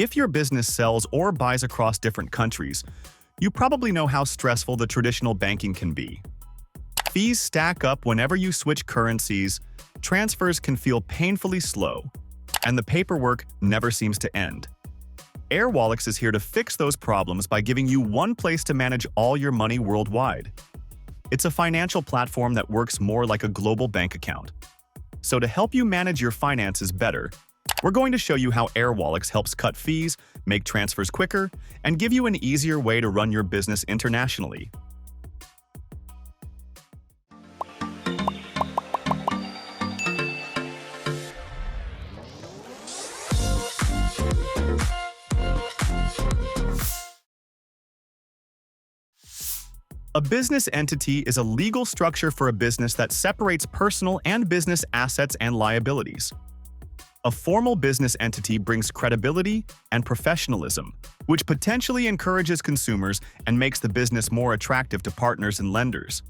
If your business sells or buys across different countries, you probably know how stressful the traditional banking can be. Fees stack up whenever you switch currencies, transfers can feel painfully slow, and the paperwork never seems to end. Airwallex is here to fix those problems by giving you one place to manage all your money worldwide. It's a financial platform that works more like a global bank account. So to help you manage your finances better, we're going to show you how Airwallex helps cut fees, make transfers quicker, and give you an easier way to run your business internationally. A business entity is a legal structure for a business that separates personal and business assets and liabilities. A formal business entity brings credibility and professionalism, which potentially encourages consumers and makes the business more attractive to partners and lenders.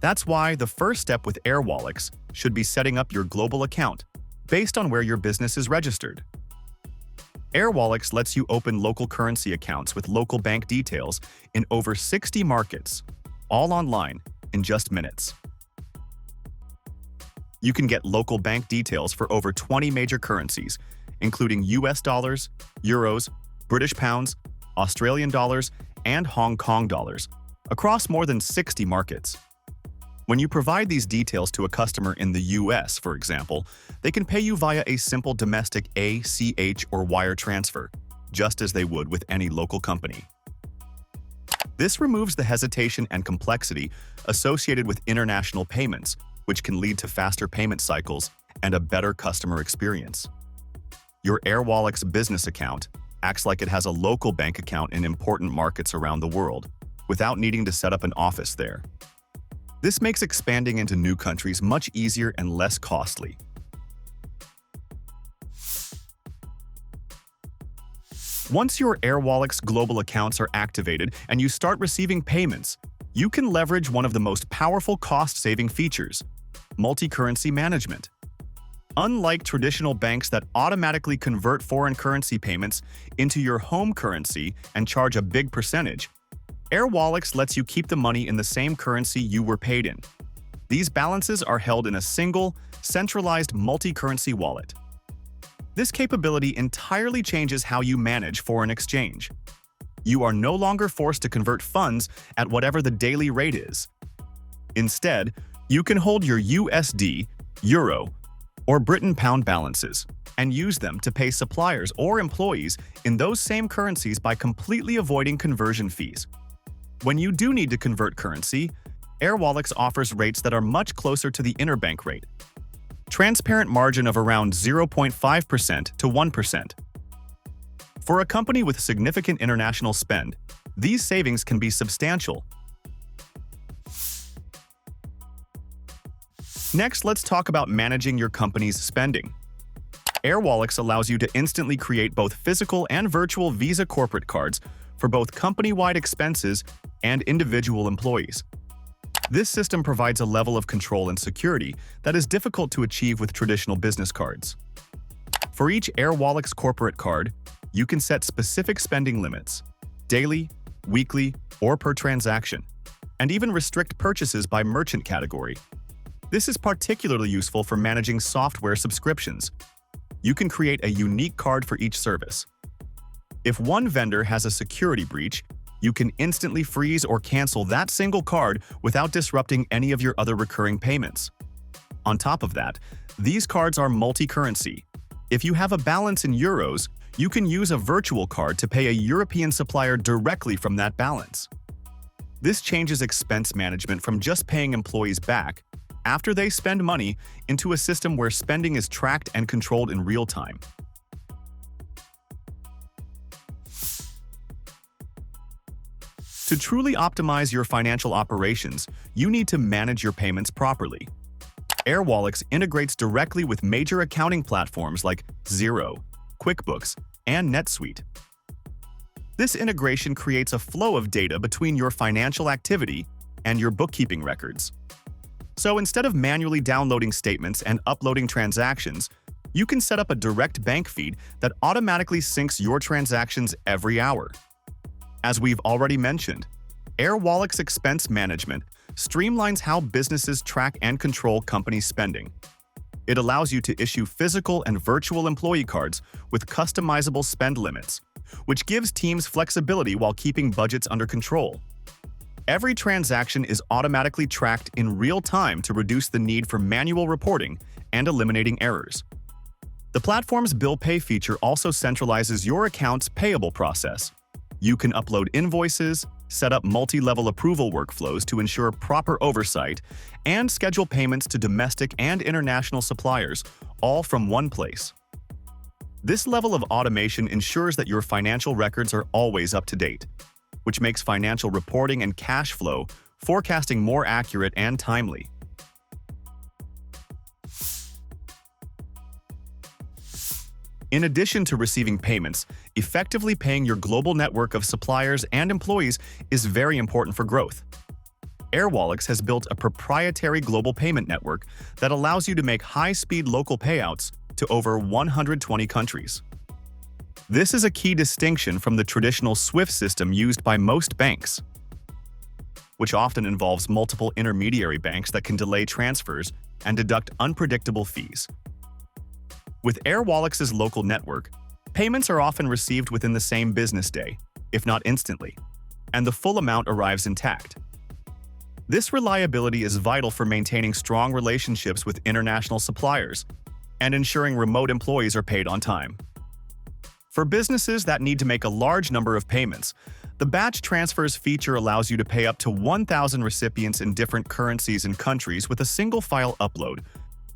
That's why the first step with Airwallex should be setting up your global account based on where your business is registered. Airwallex lets you open local currency accounts with local bank details in over 60 markets, all online in just minutes. You can get local bank details for over 20 major currencies, including US dollars, euros, British pounds, Australian dollars, and Hong Kong dollars, across more than 60 markets. When you provide these details to a customer in the US, for example, they can pay you via a simple domestic ACH or wire transfer, just as they would with any local company. This removes the hesitation and complexity associated with international payments, which can lead to faster payment cycles and a better customer experience. Your Airwallex business account acts like it has a local bank account in important markets around the world, without needing to set up an office there. This makes expanding into new countries much easier and less costly. Once your Airwallex global accounts are activated and you start receiving payments, you can leverage one of the most powerful cost-saving features: multi-currency management. Unlike traditional banks that automatically convert foreign currency payments into your home currency and charge a big percentage, Airwallex lets you keep the money in the same currency you were paid in. These balances are held in a single, centralized multi-currency wallet. This capability entirely changes how you manage foreign exchange. You are no longer forced to convert funds at whatever the daily rate is. Instead, you can hold your USD, Euro, or Britain pound balances and use them to pay suppliers or employees in those same currencies by completely avoiding conversion fees. When you do need to convert currency, Airwallex offers rates that are much closer to the interbank rate. Transparent margin of around 0.5% to 1%. For a company with significant international spend, these savings can be substantial. Next, let's talk about managing your company's spending. Airwallex allows you to instantly create both physical and virtual Visa corporate cards for both company-wide expenses and individual employees. This system provides a level of control and security that is difficult to achieve with traditional business cards. For each Airwallex corporate card, you can set specific spending limits, daily, weekly, or per transaction, and even restrict purchases by merchant category. This is particularly useful for managing software subscriptions. You can create a unique card for each service. If one vendor has a security breach, you can instantly freeze or cancel that single card without disrupting any of your other recurring payments. On top of that, these cards are multi-currency. If you have a balance in euros, you can use a virtual card to pay a European supplier directly from that balance. This changes expense management from just paying employees back after they spend money into a system where spending is tracked and controlled in real time. To truly optimize your financial operations, you need to manage your payments properly. Airwallex integrates directly with major accounting platforms like Xero, QuickBooks, and NetSuite. This integration creates a flow of data between your financial activity and your bookkeeping records. So instead of manually downloading statements and uploading transactions, You can set up a direct bank feed that automatically syncs your transactions every hour. As we've already mentioned, Airwallex Expense Management streamlines how businesses track and control company spending. It allows you to issue physical and virtual employee cards with customizable spend limits, which gives teams flexibility while keeping budgets under control. Every transaction is automatically tracked in real time to reduce the need for manual reporting and eliminating errors. The platform's bill pay feature also centralizes your account's payable process. You can upload invoices, set up multi-level approval workflows to ensure proper oversight, and schedule payments to domestic and international suppliers, all from one place. This level of automation ensures that your financial records are always up to date, which makes financial reporting and cash flow forecasting more accurate and timely. In addition to receiving payments, effectively paying your global network of suppliers and employees is very important for growth. Airwallex has built a proprietary global payment network that allows you to make high-speed local payouts to over 120 countries. This is a key distinction from the traditional SWIFT system used by most banks, which often involves multiple intermediary banks that can delay transfers and deduct unpredictable fees. With Airwallex's local network, payments are often received within the same business day, if not instantly, and the full amount arrives intact. This reliability is vital for maintaining strong relationships with international suppliers and ensuring remote employees are paid on time. For businesses that need to make a large number of payments, the batch transfers feature allows you to pay up to 1,000 recipients in different currencies and countries with a single file upload,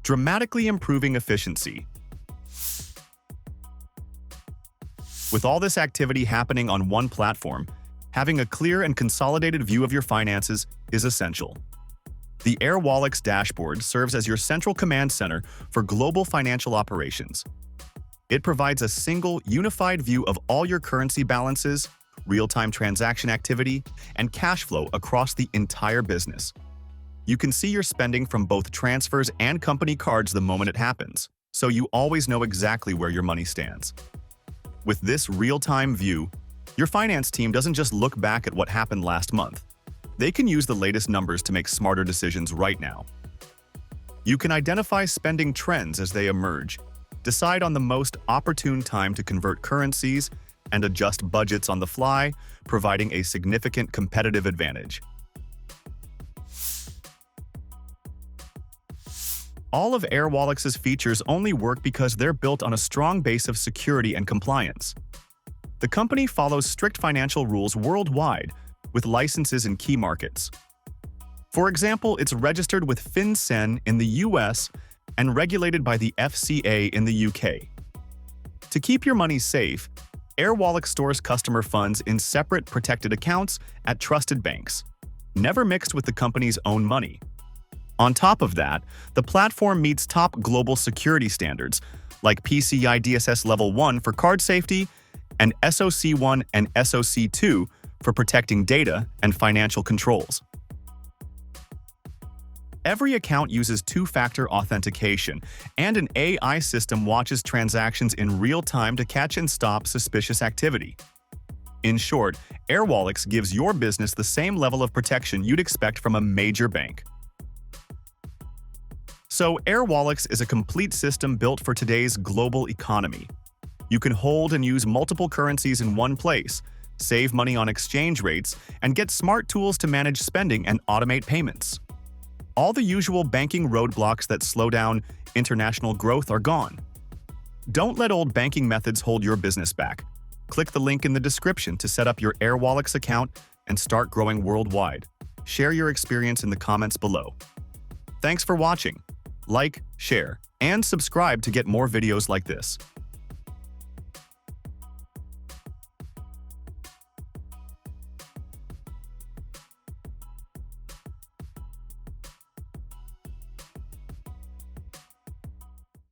dramatically improving efficiency. With all this activity happening on one platform, having a clear and consolidated view of your finances is essential. The Airwallex dashboard serves as your central command center for global financial operations. It provides a single, unified view of all your currency balances, real-time transaction activity, and cash flow across the entire business. You can see your spending from both transfers and company cards the moment it happens, so you always know exactly where your money stands. With this real-time view, your finance team doesn't just look back at what happened last month. They can use the latest numbers to make smarter decisions right now. You can identify spending trends as they emerge, decide on the most opportune time to convert currencies, and adjust budgets on the fly, providing a significant competitive advantage. All of Airwallex's features only work because they're built on a strong base of security and compliance. The company follows strict financial rules worldwide, with licenses in key markets. For example, it's registered with FinCEN in the US and regulated by the FCA in the UK. To keep your money safe, Airwallex stores customer funds in separate protected accounts at trusted banks, never mixed with the company's own money. On top of that, the platform meets top global security standards like PCI DSS Level 1 for card safety and SOC 1 and SOC 2 for protecting data and financial controls. Every account uses two-factor authentication, and an AI system watches transactions in real time to catch and stop suspicious activity. In short, Airwallex gives your business the same level of protection you'd expect from a major bank. So, Airwallex is a complete system built for today's global economy. You can hold and use multiple currencies in one place, save money on exchange rates, and get smart tools to manage spending and automate payments. All the usual banking roadblocks that slow down international growth are gone. Don't let old banking methods hold your business back. Click the link in the description to set up your Airwallex account and start growing worldwide. Share your experience in the comments below. Thanks for watching. Like, share, and subscribe to get more videos like this.